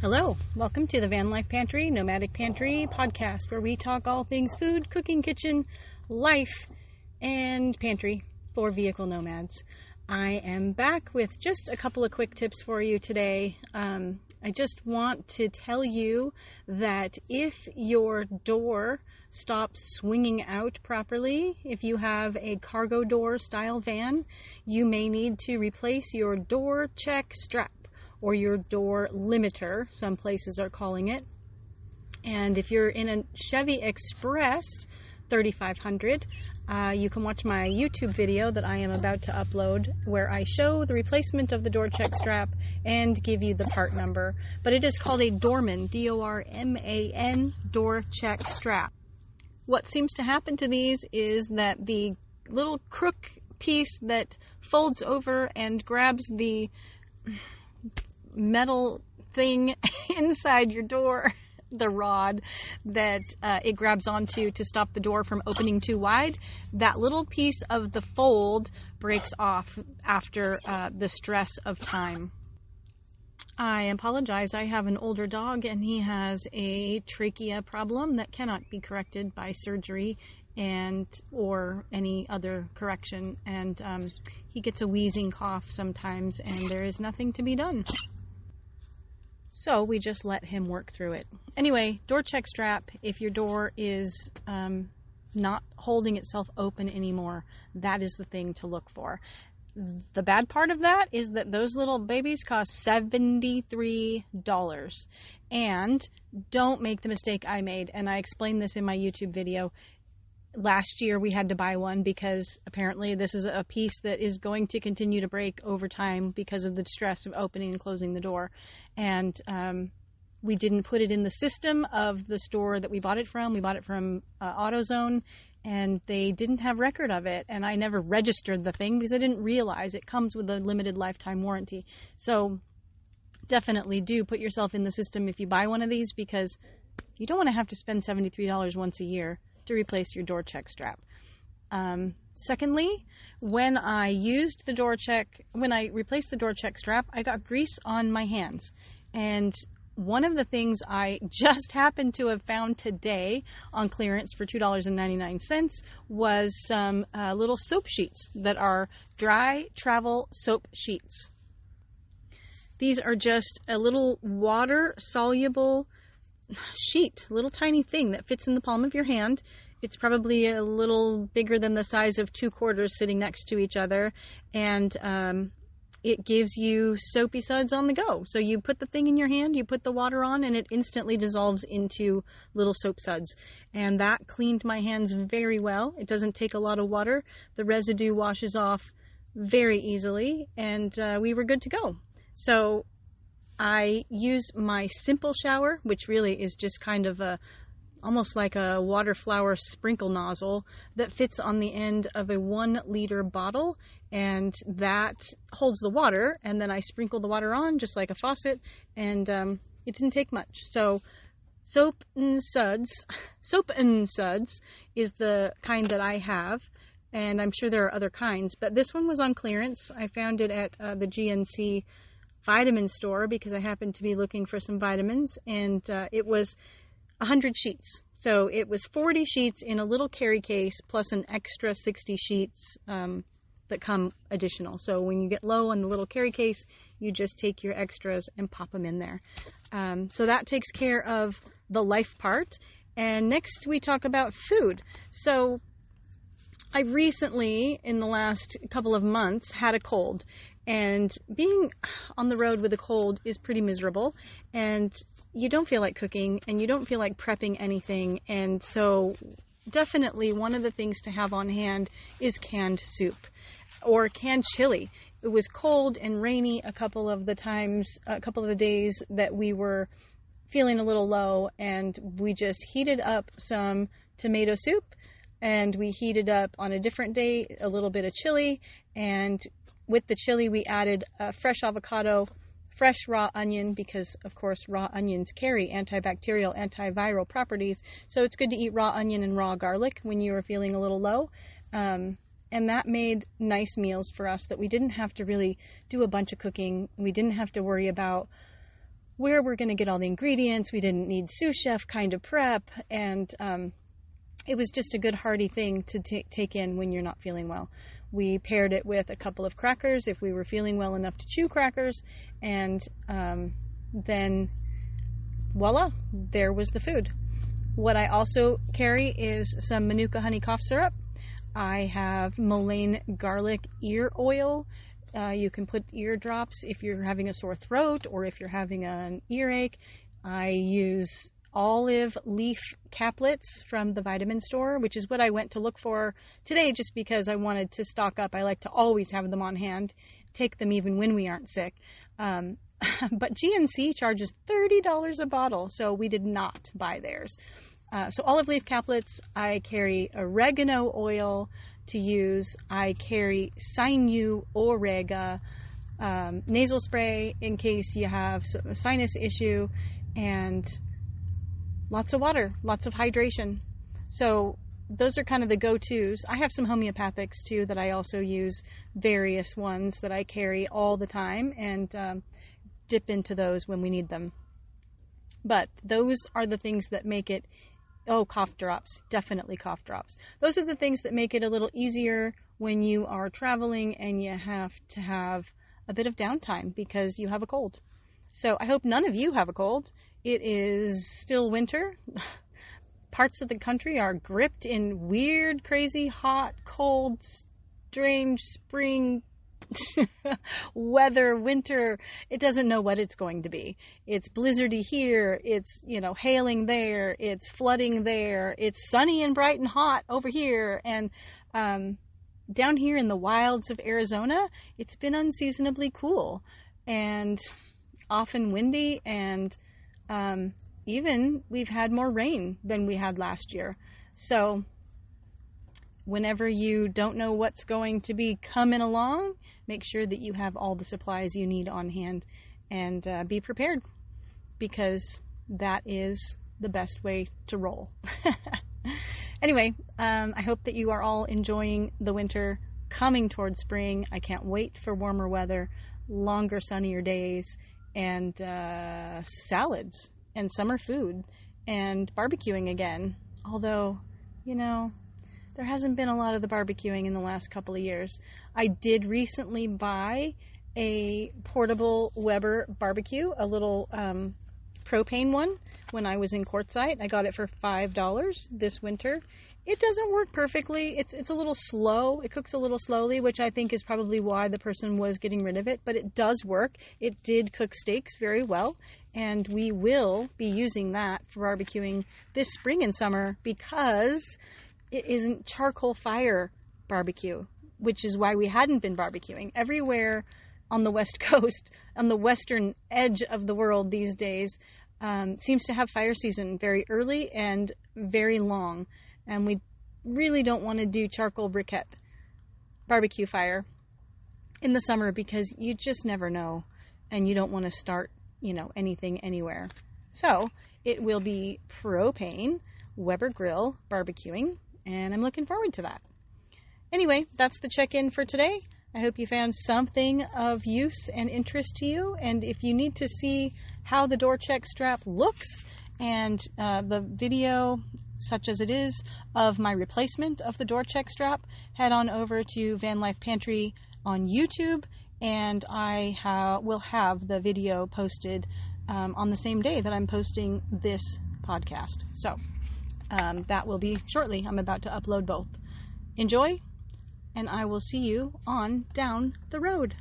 Hello, welcome to the Van Life Pantry, Nomadic Pantry podcast, where we talk all things food, cooking, kitchen, life, and pantry for vehicle nomads. I am back with just a couple of quick tips for you today. I just want to tell you that if your door stops swinging out properly, if you have a cargo door style van, you may need to replace your door check strap, or your door limiter, some places are calling it. And if you're in a Chevy Express 3500, you can watch my YouTube video that I am about to upload, where I show the replacement of the door check strap and give you the part number. But it is called a Dorman, D-O-R-M-A-N, door check strap. What seems to happen to these is that the little crook piece that folds over and grabs the metal thing inside your door, the rod that it grabs onto to stop the door from opening too wide, that little piece of the fold breaks off after the stress of time. I apologize. I have an older dog and he has a trachea problem that cannot be corrected by surgery or any other correction, and he gets a wheezing cough sometimes, and there is nothing to be done. So we just let him work through it. Anyway, door check strap, if your door is not holding itself open anymore, that is the thing to look for. The bad part of that is that those little babies cost $73. And don't make the mistake I made, and I explained this in my YouTube video. Last year we had to buy one because apparently this is a piece that is going to continue to break over time because of the stress of opening and closing the door. And we didn't put it in the system of the store that we bought it from. We bought it from AutoZone, and they didn't have record of it. And I never registered the thing because I didn't realize it comes with a limited lifetime warranty. So definitely do put yourself in the system if you buy one of these, because you don't want to have to spend $73 once a year to replace your door check strap. Secondly, when I replaced the door check strap, I got grease on my hands. And one of the things I just happened to have found today on clearance for $2.99 was some little soap sheets that are dry travel soap sheets. These are just a little water-soluble sheet, little tiny thing that fits in the palm of your hand. It's probably a little bigger than the size of 2 quarters sitting next to each other, and it gives you soapy suds on the go. So you put the thing in your hand, you put the water on, and it instantly dissolves into little soap suds. And that cleaned my hands very well. It doesn't take a lot of water. The residue washes off very easily, and we were good to go. So I use my simple shower, which really is just kind of almost like a water flower sprinkle nozzle that fits on the end of a 1 liter bottle, and that holds the water, and then I sprinkle the water on just like a faucet, and it didn't take much. So soap and suds is the kind that I have, and I'm sure there are other kinds, but this one was on clearance. I found it at the GNC vitamin store because I happened to be looking for some vitamins, and it was 100 sheets. So it was 40 sheets in a little carry case plus an extra 60 sheets that come additional. So when you get low on the little carry case, you just take your extras and pop them in there. So that takes care of the life part. And next we talk about food. So I recently, in the last couple of months, had a cold, and being on the road with a cold is pretty miserable, and you don't feel like cooking, and you don't feel like prepping anything, and so definitely one of the things to have on hand is canned soup or canned chili. It was cold and rainy a couple of the days that we were feeling a little low, and we just heated up some tomato soup, and we heated up on a different day a little bit of chili, and with the chili we added fresh avocado, fresh raw onion, because of course raw onions carry antibacterial, antiviral properties, so it's good to eat raw onion and raw garlic when you are feeling a little low. And that made nice meals for us that we didn't have to really do a bunch of cooking. We didn't have to worry about where we're going to get all the ingredients. We didn't need sous chef kind of prep, and it was just a good hearty thing to take in when you're not feeling well. We paired it with a couple of crackers if we were feeling well enough to chew crackers, and then voila, there was the food. What I also carry is some Manuka honey cough syrup. I have mullein garlic ear oil. You can put eardrops if you're having a sore throat or if you're having an earache. I use olive leaf caplets from the vitamin store, which is what I went to look for today just because I wanted to stock up. I like to always have them on hand, take them even when we aren't sick. But GNC charges $30 a bottle, so we did not buy theirs. So olive leaf caplets. I carry oregano oil to use. I carry Sinew Orega nasal spray in case you have a sinus issue, and lots of water, lots of hydration. So those are kind of the go-tos. I have some homeopathics too that I also use, various ones that I carry all the time, and dip into those when we need them. But those are the things that make it, cough drops, definitely cough drops. Those are the things that make it a little easier when you are traveling and you have to have a bit of downtime because you have a cold. So I hope none of you have a cold. It is still winter. Parts of the country are gripped in weird, crazy, hot, cold, strange spring weather, winter. It doesn't know what it's going to be. It's blizzardy here. It's, hailing there. It's flooding there. It's sunny and bright and hot over here. And down here in the wilds of Arizona, it's been unseasonably cool and often windy, and even we've had more rain than we had last year. So whenever you don't know what's going to be coming along, make sure that you have all the supplies you need on hand, and be prepared, because that is the best way to roll. Anyway, I hope that you are all enjoying the winter coming towards spring. I can't wait for warmer weather, longer, sunnier days, and salads and summer food and barbecuing again. Although, there hasn't been a lot of the barbecuing in the last couple of years. I did recently buy a portable Weber barbecue, a little propane one, when I was in Quartzsite. I got it for $5 this winter. It doesn't work perfectly. It's a little slow. It cooks a little slowly, which I think is probably why the person was getting rid of it. But it does work. It did cook steaks very well. And we will be using that for barbecuing this spring and summer, because it isn't charcoal fire barbecue, which is why we hadn't been barbecuing. Everywhere on the West Coast, on the western edge of the world these days, seems to have fire season very early and very long. And we really don't want to do charcoal briquette barbecue fire in the summer, because you just never know, and you don't want to start, anything anywhere. So it will be propane Weber grill barbecuing, and I'm looking forward to that. Anyway, that's the check-in for today. I hope you found something of use and interest to you. And if you need to see how the door check strap looks and the video, such as it is, of my replacement of the door check strap, head on over to Van Life Pantry on YouTube, and I will have the video posted on the same day that I'm posting this podcast. So that will be shortly. I'm about to upload both. Enjoy, and I will see you on down the road.